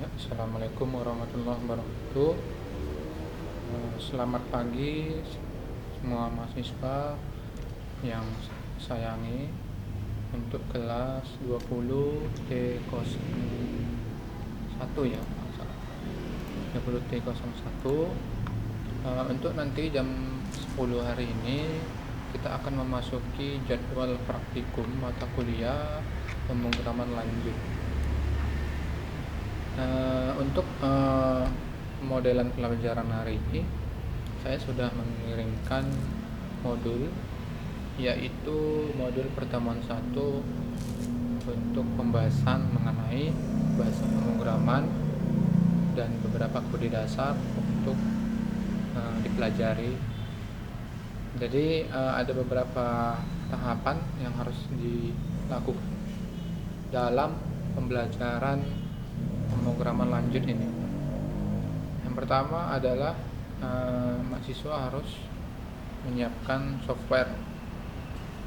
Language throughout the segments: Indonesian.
Ya, Assalamualaikum warahmatullahi wabarakatuh. Selamat pagi semua mahasiswa yang sayangi. Untuk kelas 20 T01 ya, kalau nggak salah. 20 T01. Untuk nanti jam 10 hari ini kita akan memasuki jadwal praktikum mata kuliah pemrograman lanjut. Untuk modelan pelajaran hari ini saya sudah mengirimkan modul, yaitu modul pertemuan 1 untuk pembahasan mengenai bahasa pemrograman dan beberapa kode dasar untuk dipelajari. Jadi ada beberapa tahapan yang harus dilakukan dalam pembelajaran pemrograman lanjut ini. Yang pertama adalah mahasiswa harus menyiapkan software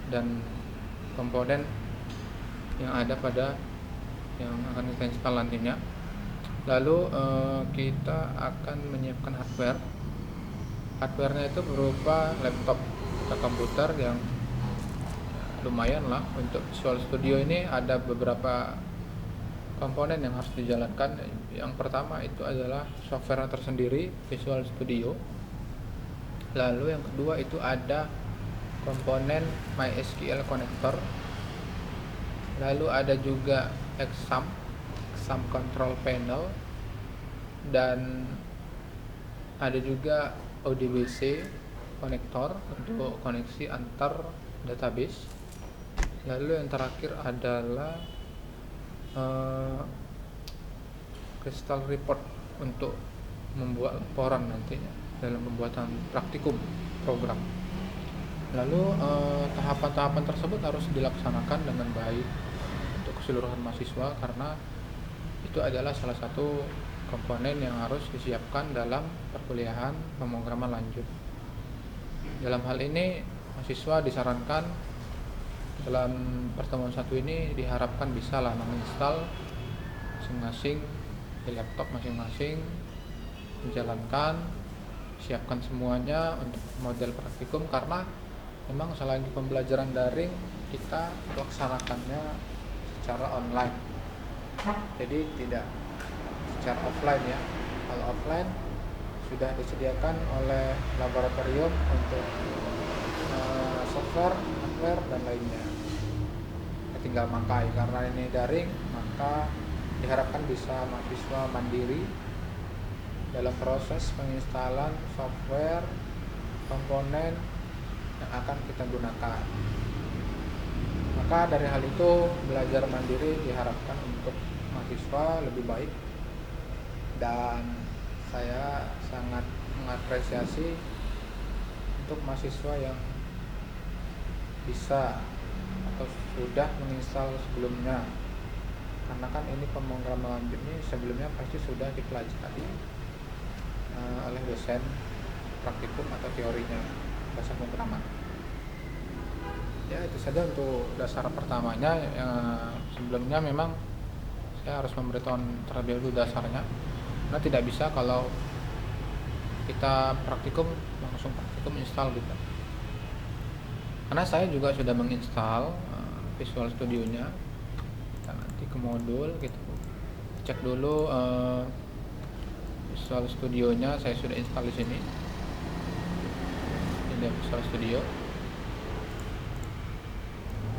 dan komponen yang ada pada yang akan kita install nantinya. Lalu kita akan menyiapkan hardware. Hardwarenya itu berupa laptop atau komputer yang lumayan lah. Untuk Visual Studio ini ada beberapa komponen yang harus dijalankan. Yang pertama itu adalah software tersendiri Visual Studio. Lalu yang kedua itu ada komponen MySQL connector. Lalu ada juga exam control panel, dan ada juga ODBC konektor untuk koneksi antar database. Lalu yang terakhir adalah crystal report untuk membuat laporan nantinya dalam pembuatan praktikum program. Lalu tahapan-tahapan tersebut harus dilaksanakan dengan baik untuk keseluruhan mahasiswa, karena itu adalah salah satu komponen yang harus disiapkan dalam perkuliahan pemrograman lanjut. Dalam hal ini mahasiswa disarankan dalam pertemuan 1 ini diharapkan bisa lah menginstal masing-masing di laptop masing-masing, menjalankan, siapkan semuanya untuk model praktikum, karena memang selagi pembelajaran daring kita laksanakannya secara online, jadi tidak secara offline ya. Kalau offline sudah disediakan oleh laboratorium untuk software, hardware, dan lainnya. Kita tinggal pakai. Karena ini daring, maka diharapkan bisa mahasiswa mandiri dalam proses penginstalan software komponen yang akan kita gunakan. Maka dari hal itu, belajar mandiri diharapkan untuk mahasiswa lebih baik, dan saya sangat mengapresiasi untuk mahasiswa yang bisa atau sudah menginstal sebelumnya, karena kan ini pemrograman lanjut ini sebelumnya pasti sudah dipelajari oleh dosen praktikum atau teorinya bahasa pemrograman. Ya, itu saja untuk dasar pertamanya. Sebelumnya memang saya harus memberitahu terlebih dahulu dasarnya, karena tidak bisa kalau kita praktikum langsung praktikum install gitu. Karena saya juga sudah menginstal Visual Studio-nya. Kita nanti ke modul, kita cek dulu Visual Studio-nya. Saya sudah install di sini. Ini dia Visual Studio.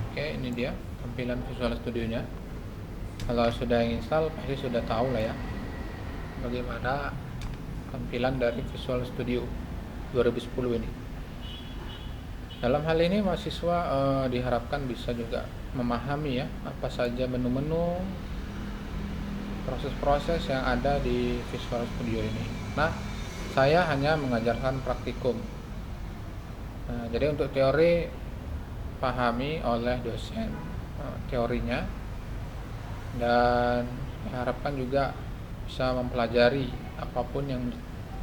Oke, ini dia tampilan Visual Studio-nya. Kalau sudah install pasti sudah tahu lah ya bagaimana tampilan dari Visual Studio 2010 ini. Dalam hal ini mahasiswa diharapkan bisa juga memahami ya apa saja menu-menu, proses-proses yang ada di Visual Studio ini. Nah, saya hanya mengajarkan praktikum. Jadi untuk teori pahami oleh dosen teorinya, dan diharapkan juga bisa mempelajari apapun yang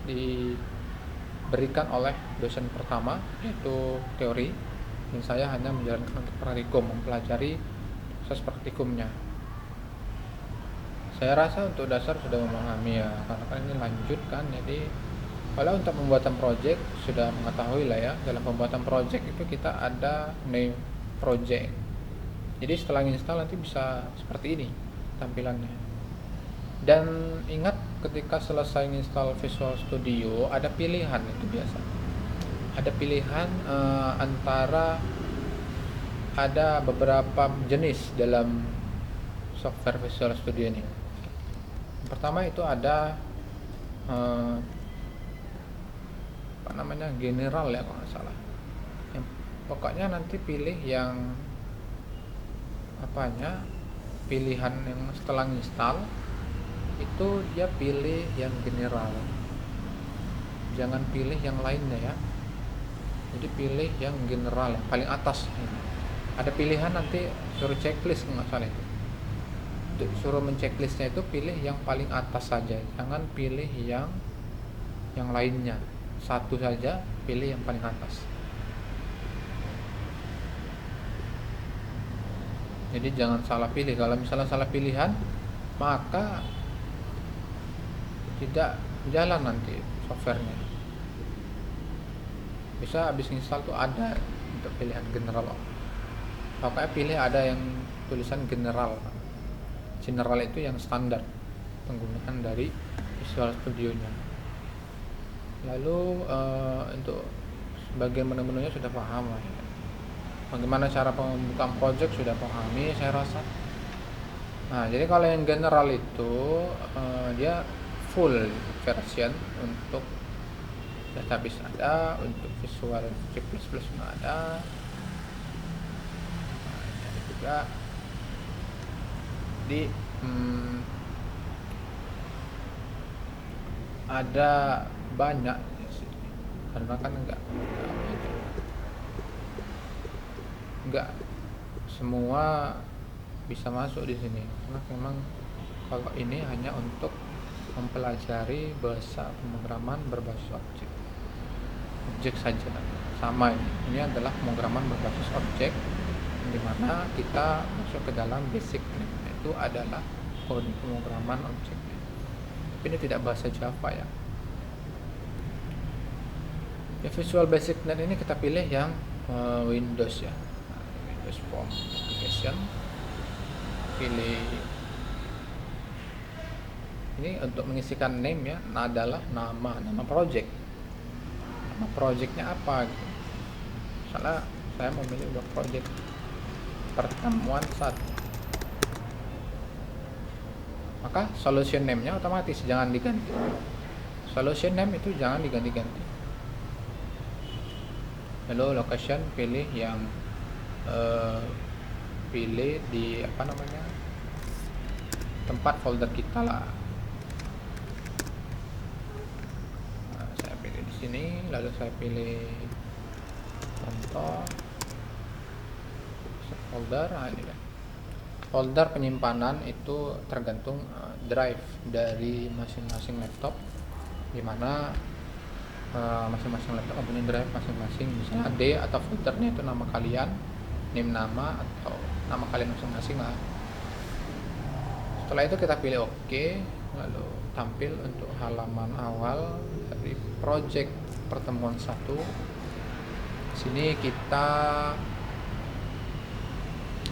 diberikan oleh dosen pertama, yaitu teori, dan saya hanya menjalankan untuk praktikum, mempelajari proses praktikumnya. Saya rasa untuk dasar sudah memahami ya, karena kan ini lanjut kan. Jadi kalau untuk pembuatan project sudah mengetahui lah ya. Dalam pembuatan project itu kita ada name project. Jadi setelah install nanti bisa seperti ini tampilannya. Dan ingat, ketika selesai install Visual Studio ada pilihan, itu biasa. Ada pilihan antara ada beberapa jenis dalam software Visual Studio ini. Pertama itu ada general ya kalau nggak salah. Pokoknya nanti pilih yang pilihan yang setelah install itu dia pilih yang general, jangan pilih yang lainnya ya. Jadi pilih yang general yang paling atas. Ada pilihan nanti suruh checklist nggak salah itu. Suruh menceklisnya itu pilih yang paling atas saja, jangan pilih yang lainnya. Satu saja, pilih yang paling atas. Jadi jangan salah pilih. Kalau misalnya salah pilihan, maka tidak jalan nanti softwarenya. Bisa habis install tuh ada untuk pilihan general. Pokoknya pilih ada yang tulisan general. General itu yang standar penggunaan dari Visual Studio-nya. Lalu untuk bagian menu-menunya sudah paham lah ya. Bagaimana cara pembukaan project sudah pahami saya rasa. Nah, jadi kalau yang general itu dia full version. Untuk database ada, untuk Visual C++ ada. Nah, ini juga di ada banyak di sini, karena kan enggak semua bisa masuk di sini, karena memang kalau ini hanya untuk mempelajari bahasa pemrograman berbasis objek saja. Sama ini adalah pemrograman berbasis objek, di mana kita masuk ke dalam basic. Itu adalah kode pemrograman objek. Tapi ini tidak bahasa Java ya. Visual Basic Net ini kita pilih yang Windows ya. Windows Form Application. Pilih ini untuk mengisikan name ya, adalah nama project. Nama projectnya apa gitu. Misalnya saya memilih buat project pertemuan 1, maka solution name-nya otomatis jangan diganti. Solution name itu jangan diganti-ganti. Lalu location pilih yang pilih di tempat folder kita lah. Nah, saya pilih di sini, lalu saya pilih contoh folder. Nah, ini kan folder penyimpanan itu tergantung drive dari masing-masing laptop, dimana masing-masing laptop mempunyai drive masing-masing. Misalnya D atau foldernya itu nama kalian, name nama atau nama kalian masing-masing lah. Setelah itu kita pilih OK, lalu tampil untuk halaman awal dari project pertemuan 1. Sini kita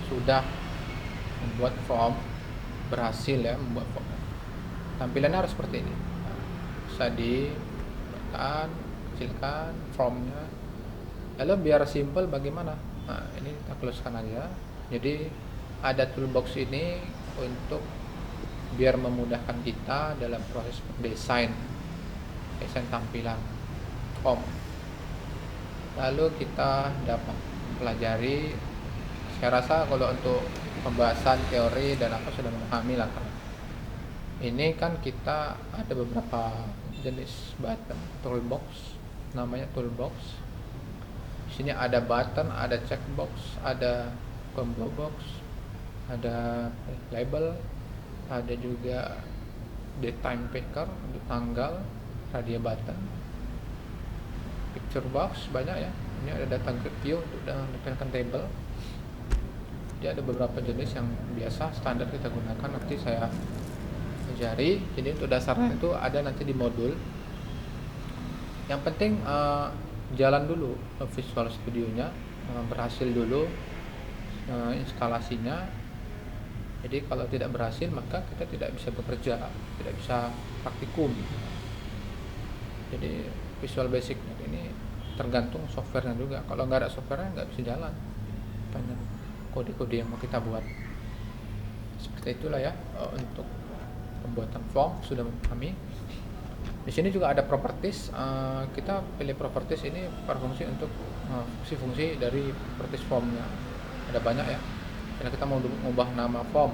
sudah membuat form, berhasil ya membuat form. Tampilannya harus seperti ini. Bisa kecilkan formnya. Lalu biar simple bagaimana? Nah, ini kita closekan aja. Jadi ada toolbox ini untuk biar memudahkan kita dalam proses desain tampilan form. Lalu kita dapat pelajari. Saya rasa kalau untuk pembahasan teori dan apa sudah memahami lah, karena ini kan kita ada beberapa jenis button toolbox, namanya toolbox. Di sini ada button, ada checkbox, ada combo box, ada label, ada juga datetime picker untuk tanggal, radio button, picture box banyak ya. Ini ada data grid view untuk dapatkan table. Jadi ada beberapa jenis yang biasa standar kita gunakan. Nanti saya pelajari. Jadi untuk dasarnya itu ada nanti di modul. Yang penting jalan dulu Visual Studionya, berhasil dulu instalasinya. Jadi kalau tidak berhasil maka kita tidak bisa bekerja, tidak bisa praktikum. Jadi Visual Basic ini tergantung softwarenya juga. Kalau nggak ada softwarenya nggak bisa jalan banyak kode-kode yang mau kita buat. Seperti itulah ya untuk pembuatan form sudah memahami. Di sini juga ada properties. Kita pilih properties ini berfungsi untuk fungsi-fungsi dari properties formnya. Ada banyak ya. Karena kita mau mengubah nama form,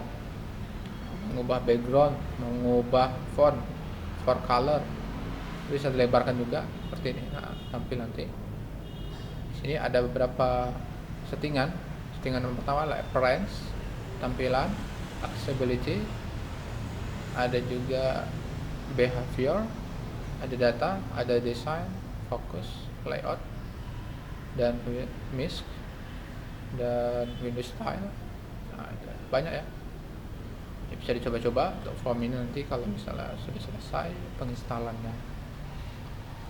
mengubah background, mengubah font color, bisa dilebarkan juga seperti ini. Nah, tampil nanti. Di sini ada beberapa settingan. Settingan yang pertama adalah appearance, tampilan, accessibility, ada juga behavior, ada data, ada design, focus, layout, dan MISC, dan Windows style. Nah, itu banyak ya. Bisa dicoba-coba untuk form ini nanti kalau misalnya sudah selesai penginstalannya.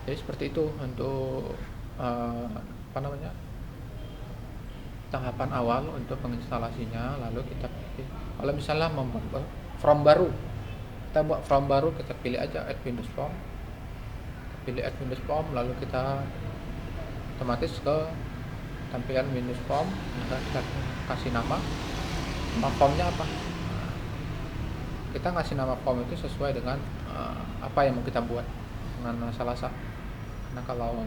Jadi seperti itu untuk tahapan awal untuk penginstalasinya. Lalu kita pilih, kalau misalnya membuat form baru, kita buat form baru, kita pilih aja add Windows form, kita pilih add Windows form, lalu kita otomatis ke tampilan Windows form. Kita kasih nama formnya apa. Kita ngasih nama form itu sesuai dengan apa yang mau kita buat, dengan masalah. Karena kalau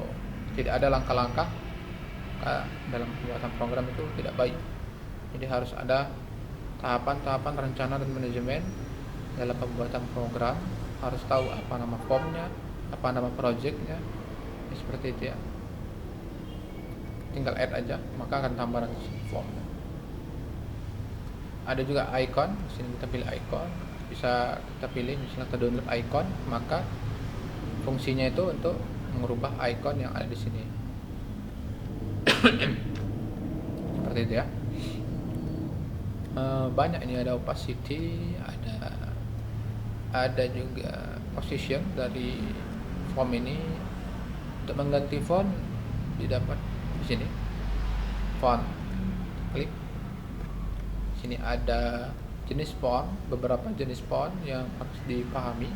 tidak ada langkah-langkah dalam pembuatan program itu tidak baik. Jadi harus ada tahapan-tahapan rencana dan manajemen dalam pembuatan program. Harus tahu apa nama formnya, apa nama projectnya, seperti itu ya. Tinggal add aja, maka akan tambah form. Ada juga icon. Di sini kita pilih icon. Bisa kita pilih misalnya kita download icon, maka fungsinya itu untuk mengubah icon yang ada di sini. Seperti itu ya. Banyak ini, ada opacity, ada juga position dari form ini. Untuk mengganti font didapat di sini. Font, klik. Sini ada jenis font, beberapa jenis font yang harus dipahami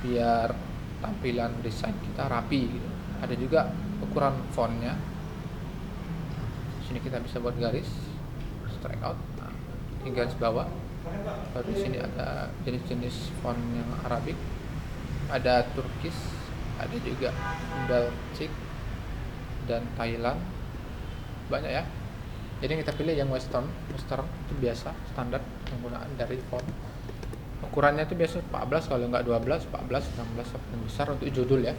biar tampilan desain kita rapi gitu. Ada juga ukuran fontnya. Sini kita bisa buat garis, strike out, ini garis bawah. Baru di sini ada jenis-jenis font yang Arabic, ada Turkish, ada juga Baltic dan Thailand, banyak ya. Jadi kita pilih yang Western itu biasa standar penggunaan dari font. Ukurannya itu biasa 14, kalau nggak 12, 14, 16 yang besar. Untuk judul ya,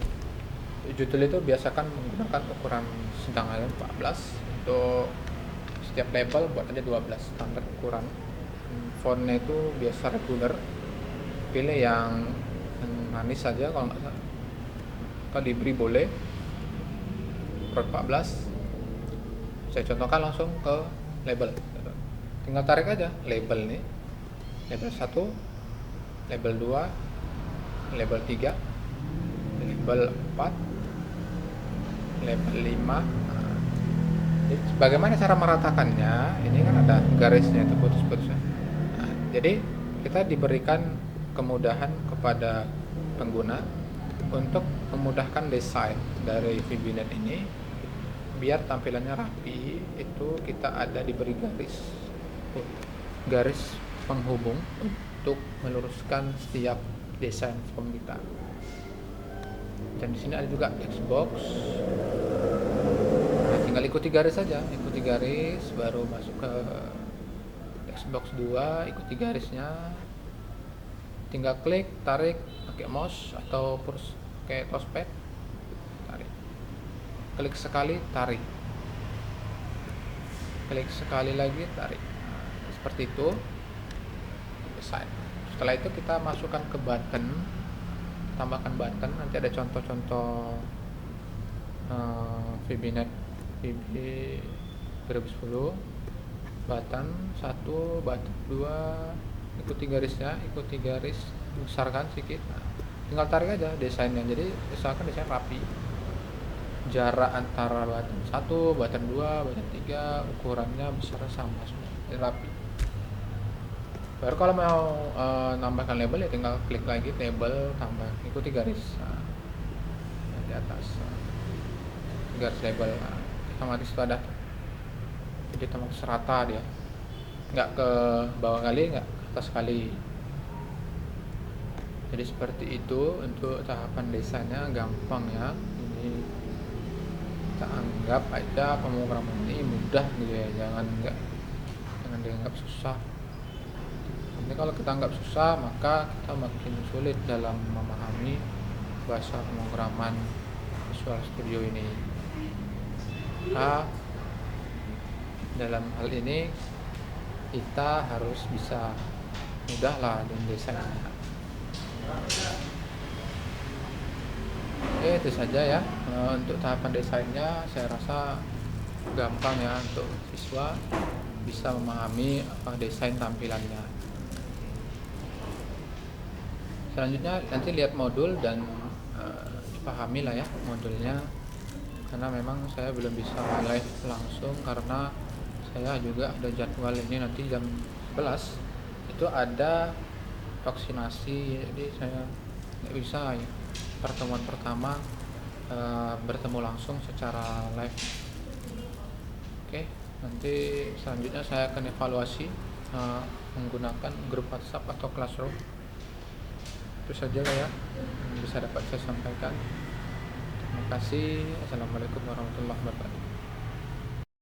untuk judul itu biasakan menggunakan ukuran sedang aja 14. Untuk setiap label buat aja 12 standar ukuran. Fontnya itu biasa regular, pilih yang manis saja. Kalau nggak salah Calibri boleh ukuran 14. Saya contohkan langsung ke label, tinggal tarik aja label ini, label 1, label 2, label 3, label 4, label 5. Jadi bagaimana cara meratakannya? Ini kan ada garisnya itu putus-putusnya. Nah, jadi kita diberikan kemudahan kepada pengguna untuk memudahkan desain dari VBNet ini biar tampilannya rapi. Itu kita ada diberi garis penghubung untuk meluruskan setiap desain form kita. Dan di sini ada juga Xbox. Nah, tinggal ikuti garis saja, ikuti garis baru masuk ke Xbox 2, ikuti garisnya. Tinggal klik, tarik pakai mouse atau pakai touchpad. Tarik. Klik sekali, tarik. Klik sekali lagi, tarik. Nah, seperti itu. Desain. Setelah itu kita masukkan ke button, tambahkan button. Nanti ada contoh-contoh VBNet VB 2010. Button 1, button 2, ikuti garisnya, ikuti garis, besarkan sedikit. Nah, tinggal tarik aja desainnya. Jadi misalkan desain rapi, jarak antara button 1, button 2, button 3 ukurannya besar sama semua. Jadi rapi. Baru kalau mau nambahkan label ya tinggal klik lagi label, tambah, ikuti garis di atas, garis label. Nah, otomatis itu ada, jadi otomatis rata dia, nggak ke bawah kali, nggak ke atas kali. Jadi seperti itu untuk tahapan desainnya, gampang ya. Ini kita anggap aja pemrograman ini mudah gitu ya, jangan dianggap susah. Ini kalau kita anggap susah, maka kita makin sulit dalam memahami bahasa pemrograman Visual Studio ini. Nah, dalam hal ini kita harus bisa mudah lah dalam desainnya. Oke, itu saja ya untuk tahapan desainnya. Saya rasa gampang ya untuk siswa bisa memahami desain tampilannya. Selanjutnya nanti lihat modul dan dipahami lah ya modulnya, karena memang saya belum bisa live langsung karena saya juga ada jadwal ini nanti jam 11 itu ada vaksinasi, jadi saya nggak bisa ya, pertemuan pertama bertemu langsung secara live. Oke, nanti selanjutnya saya akan evaluasi menggunakan grup WhatsApp atau Classroom. Itu saja ya yang bisa dapat saya sampaikan. Terima kasih. Assalamualaikum warahmatullahi wabarakatuh.